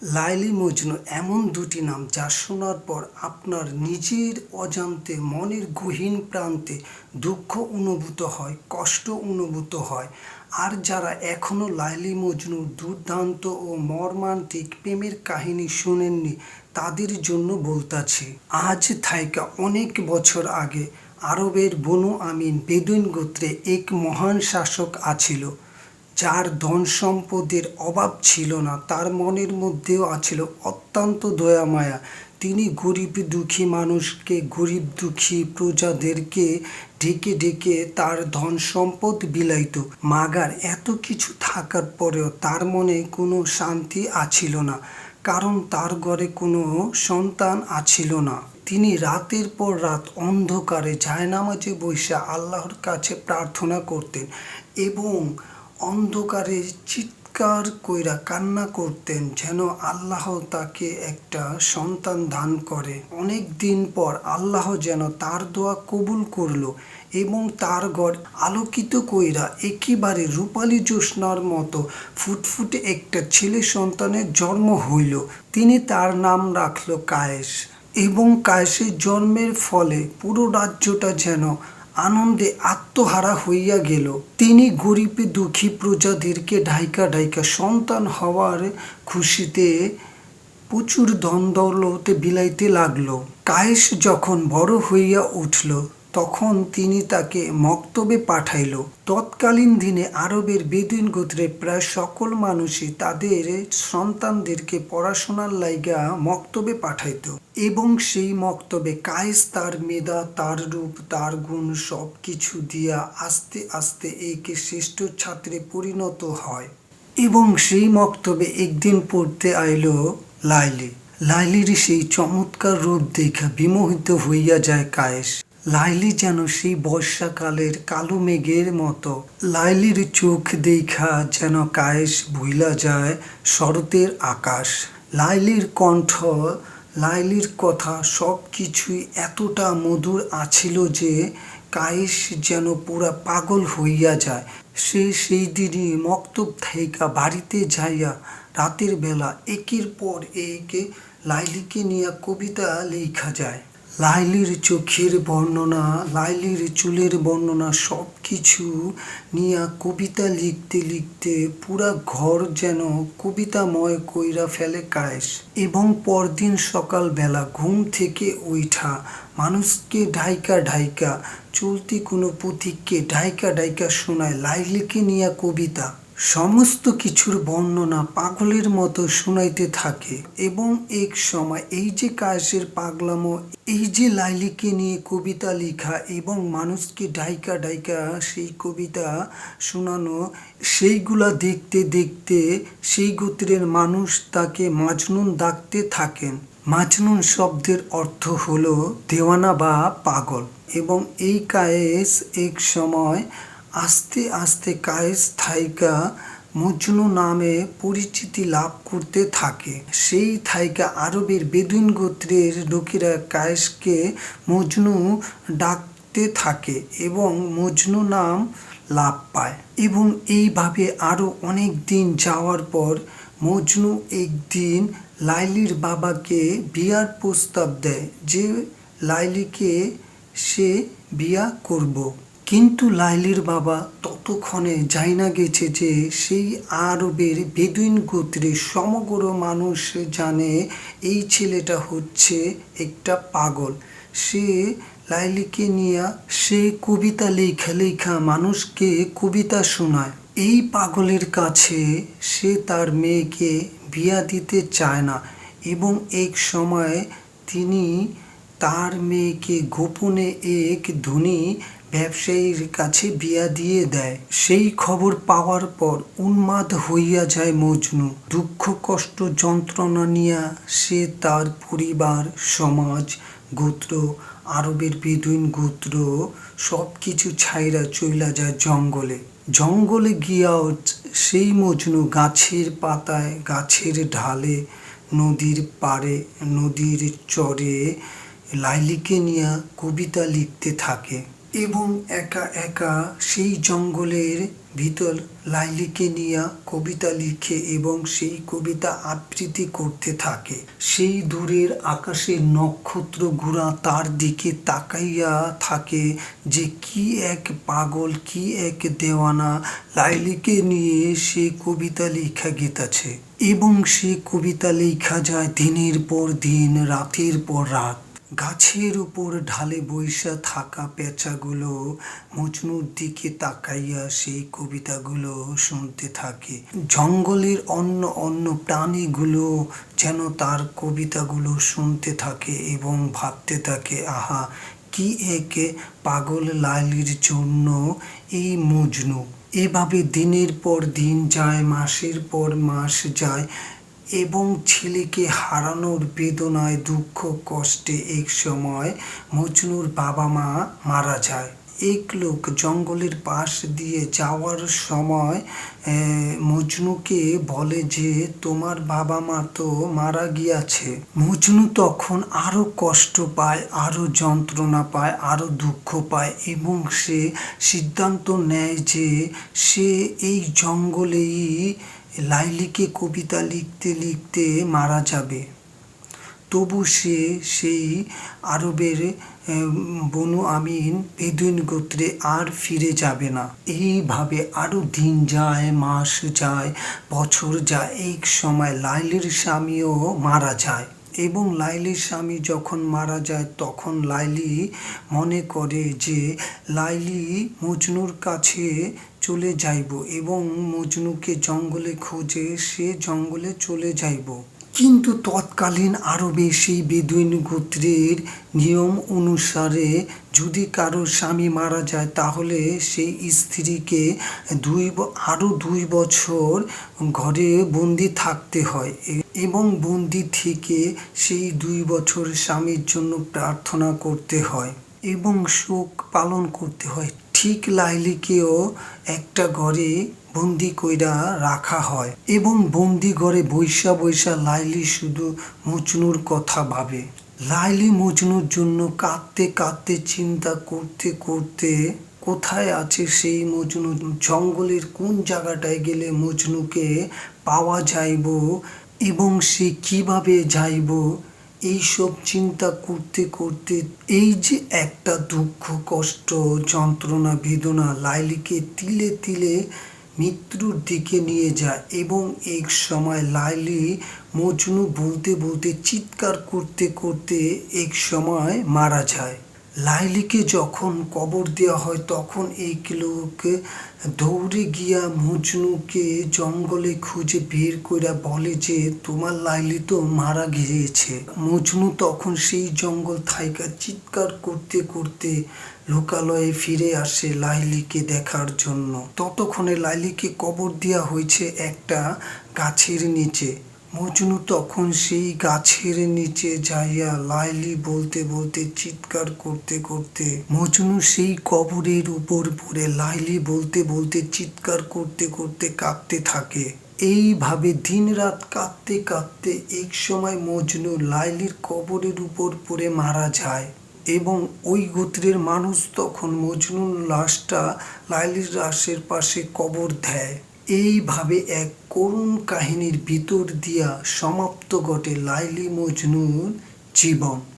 লায়লি মজনু এমন দুটি নাম যা শোনার পর আপনার নিজের অজান্তে মনের গহীন প্রান্তে দুঃখ অনুভূত হয়, কষ্ট অনুভূত হয়। আর যারা এখনও লায়লি মজনুর দুর্দান্ত ও মর্মান্তিক প্রেমের কাহিনী শোনেননি তাদের জন্য বলতাছি। আজ থাইকা অনেক বছর আগে আরবের বনু আমিন বেদুইন গোত্রে এক মহান শাসক আছিল, যার ধন সম্পদের অভাব ছিল না, তার মনের মধ্যেও আছিল অত্যন্ত দয়া মায়া। তিনি গরিব দুঃখী মানুষকে, গরিব দুঃখী প্রজাদেরকে ডেকে ডেকে তার ধন সম্পদ বিলাইত। মাগার এত কিছু থাকার পরেও তার মনে কোনো শান্তি আছিল না, কারণ তার ঘরে কোনো সন্তান আছিল না। তিনি রাতের পর রাত অন্ধকারে জায়নামাজে বইসা আল্লাহর কাছে প্রার্থনা করতেন এবং অন্ধকারে চিৎকার কইরা কান্না করতেন যেন আল্লাহ তাকে একটা সন্তান দান করে। অনেক দিন পর আল্লাহ যেন তার দোয়া কবুল করলো এবং তার ঘর আলোকিত কইরা একেবারে রূপালী জ্যোৎস্নার মতো ফুটফুটে একটা ছেলে সন্তানের জন্ম হইল। তিনি তার নাম রাখলো কায়েস। এবং কায়েসের জন্মের ফলে পুরো রাজ্যটা যেন আনন্দে আত্মহারা হইয়া গেল। তিনি গরিব দুঃখী প্রজাদেরকে ঢাইকা ঢাইকা সন্তান হওয়ার খুশিতে প্রচুর ধন দৌলতে বিলাইতে লাগলো। কায়েস যখন বড় হইয়া উঠল তখন তিনি তাকে মক্তবে পাঠাইল। তৎকালীন দিনে আরবের বেদুইন গোত্রের প্রায় সকল মানুষই তাদের সন্তানদেরকে পড়াশোনার লাইগা মক্তবে পাঠাইত এবং সেই মক্তবে কায়েস তার মেধা, তার রূপ, তার গুণ সব কিছু দিয়া আস্তে আস্তে একে শ্রেষ্ঠ ছাত্রে পরিণত হয়। এবং সেই মক্তবে একদিন পড়তে আইল লায়লি। লায়লির সেই চমৎকার রূপ দেখা বিমোহিত হইয়া যায় কায়েস। লায়লি যেন সেই বর্ষাকালের কালো মেঘের মতো। লায়লির চোখ দেখা যেন কায়েস ভুইলা যায় শরতের আকাশ। লায়লির কণ্ঠ, লায়লির কথা সব কিছুই এতটা মধুর আছিল যে কায়েস যেন পুরা পাগল হইয়া যায়। সে সেই দিনই মক্তব থাইকা বাড়িতে যাইয়া রাতের বেলা একের পর এক লায়লিকে নিয়ে কবিতা লেখা যায়। লায়লির চোখের বর্ণনা, লায়লির চুলের বর্ণনা সব কিছু নিয়ে কবিতা লিখতে লিখতে পুরা ঘর যেন কবিতাময় কইরা ফেলে কায়েস। এবং পরদিন সকালবেলা ঘুম থেকে উইঠা মানুষকে ঢাইকা ঢাইকা, চলতি কোনো পথিককে ঢাইকা ঢাইকা শোনায় লায়লিকে নিয়ে কবিতা। সমস্ত কিছুর বর্ণনা পাগলের মতো শুনাইতে থাকে। এবং এক সময় এই যে কায়েসের পাগলামো, এই যে লায়লিকে নিয়ে কবিতা লেখা এবং মানুষকে ঢাইকা ঢাইকা সেই কবিতা শোনানো, সেইগুলা দেখতে দেখতে সেই গোত্রের মানুষ তাকে মাজনুন ডাকতে থাকেন। মাজনুন শব্দের অর্থ হলো দেওয়ানা বা পাগল। এবং এই কায়েস এক সময় আস্তে আস্তে কায়েস থাইকা মজনু নামে পরিচিতি লাভ করতে থাকে। সেই থাইকা আরবের বেদুইন গোত্রের লোকেরা কায়েসকে মজনু ডাকতে থাকে এবং মজনু নাম লাভ পায়। এবং এইভাবে আরও অনেক দিন যাওয়ার পর মজনু একদিন লায়লির বাবাকে বিয়ার প্রস্তাব দেয় যে লায়লিকে সে বিয়া করব। কিন্তু লায়লির বাবা ততক্ষণে জাইনা গেছে যে সেই আরবের বেদুইন গোত্রের সমগ্র মানুষ জানে এই ছেলেটা হচ্ছে একটা পাগল। সে লায়লিকে নিয়ে সে কবিতা লেখা লেখা মানুষকে কবিতা শোনায়। এই পাগলের কাছে সে তার মেয়েকে বিয়া দিতে চায় না এবং এক সময় তিনি তার মেয়েকে গোপনে এক ধনী ব্যবসায়ীর কাছে বিয়া দিয়ে দেয়। সেই খবর পাওয়ার পর উন্মাদ হইয়া যায় মজনু। দুঃখ কষ্ট যন্ত্রণা নিয়া সে তার পরিবার, সমাজ, গোত্র, আরবের বেদুইন গোত্র সব কিছু ছাইরা চইলা যায় জঙ্গলে। জঙ্গলে গিয়াও সেই মজনু গাছের পাতায়, গাছের ঢালে, নদীর পাড়ে, নদীর চরে লায়লিকে নিয়ে কবিতা লিখতে থাকে। এবং একা একা সেই জঙ্গলের ভিতর লাইলিকে নিয়ে কবিতা লিখে এবং সেই কবিতা আবৃত্তি করতে থাকে। সেই দূরের আকাশের নক্ষত্রগুলা তার দিকে তাকাইয়া থাকে যে কি এক পাগল, কি এক দেওয়ানা লাইলিকে নিয়ে সে কবিতা লেখা গেতাছে। এবং সে কবিতা লেখা যায় দিনের পর দিন, রাতের পর রাত। গাছের উপর ঢালে বইসা থাকা পেঁচাগুলো মজনুর দিকে তাকাইয়া সেই কবিতাগুলো শুনতে থাকে। জঙ্গলের অন্য অন্য প্রাণীগুলো যেন তার কবিতাগুলো শুনতে থাকে এবং ভাবতে থাকে, আহা কি এক পাগল লাইলির জন্য এই মজনু। এভাবে দিনের পর দিন যায়, মাসের পর মাস যায় এবং ছেলেকে হারানোর বেদনায়, দুঃখ কষ্টে এক সময় মজনুর বাবা মা মারা যায়। এক লোক জঙ্গলের পাশ দিয়ে যাওয়ার সময় মজনুকে বলে যে তোমার বাবা মা তো মারা গিয়াছে। মজনু তখন আরো কষ্ট পায়, আরো যন্ত্রণা পায়, আরো দুঃখ পায় এবং সে সিদ্ধান্ত নেয় যে সে এই জঙ্গলেই লাইলিকে কবিতা লিখতে লিখতে মারা যাবে। তবু সে সেই আরবের বনু আমিন বেদুইন গোত্রে আর ফিরে যাবে না। এইভাবে আরো দিন যায়, মাস যায়, বছর যায়। এক সময় লাইলির স্বামীও মারা যায় এবং লাইলির স্বামী যখন মারা যায় তখন লাইলি মনে করে যে লাইলি মজনুর কাছে চলে যাইব এবং মজনুকে জঙ্গলে খুঁজে সে জঙ্গলে চলে যাইব। কিন্তু তৎকালীন আরবে সেই বেদুইন গোত্রের নিয়ম অনুসারে যদি কারো স্বামী মারা যায় তাহলে সেই স্ত্রীকে আরো 2 বছর ঘরে বন্দি থাকতে হয় এবং বন্দি থেকে সেই 2 বছর স্বামীর জন্য প্রার্থনা করতে হয় এবং শোক পালন করতে হয়। ঠিক লাইলিকেও একটা ঘরে বন্দি কইরা রাখা হয় এবং বন্দি ঘরে বইসা বইসা লাইলি শুধু মজনুর কথা ভাবে। লাইলি মজনুর জন্য কাঁদতে কাঁদতে চিন্তা করতে করতে কোথায় আছে সেই মজনু, জঙ্গলের কোন জায়গাটায় গেলে মজনুকে পাওয়া যাইব এবং সে কিভাবে যাইব, এইসব চিন্তা করতে করতে এই যে একটা দুঃখ কষ্ট যন্ত্রণা বেদনা লাইলিকে তিলে তিলে মৃত্যুর দিকে নিয়ে যায় এবং এক সময় লাইলি মজনু বলতে বলতে চিৎকার করতে করতে এক সময় মারা যায়। লাইলিকে যখন কবর দেওয়া হয় তখন এক লোক দৌড়ে গিয়া মজনুকে জঙ্গলে খুঁজে বের কইরা বলে যে তোমার লাইলি তো মারা গিয়েছে। মজনু তখন সেই জঙ্গল থাইকা চিৎকার করতে করতে লোকালয়ে ফিরে আসে লাইলিকে দেখার জন্য। ততক্ষণে লাইলিকে কবর দেওয়া হয়েছে একটা গাছের নিচে। মজনু তখন সেই গাছের নিচে যাইয়া লাইলি বলতে বলতে চিৎকার করতে করতে মজনু সেই কবরের উপর পড়ে লাইলি বলতে বলতে চিৎকার করতে করতে কাঁদতে থাকে। এইভাবে দিন রাত কাঁদতে কাঁদতে এক সময় মজনু লাইলির কবরের উপর পড়ে মারা যায় এবং ওই গোত্রের মানুষ তখন মজনুর লাশটা লাইলির লাশের পাশে কবর দেয়। এইভাবে এক করুণ কাহিনীর ভিতর দিয়া সমাপ্ত ঘটে লাইলি মজনুর জীবন।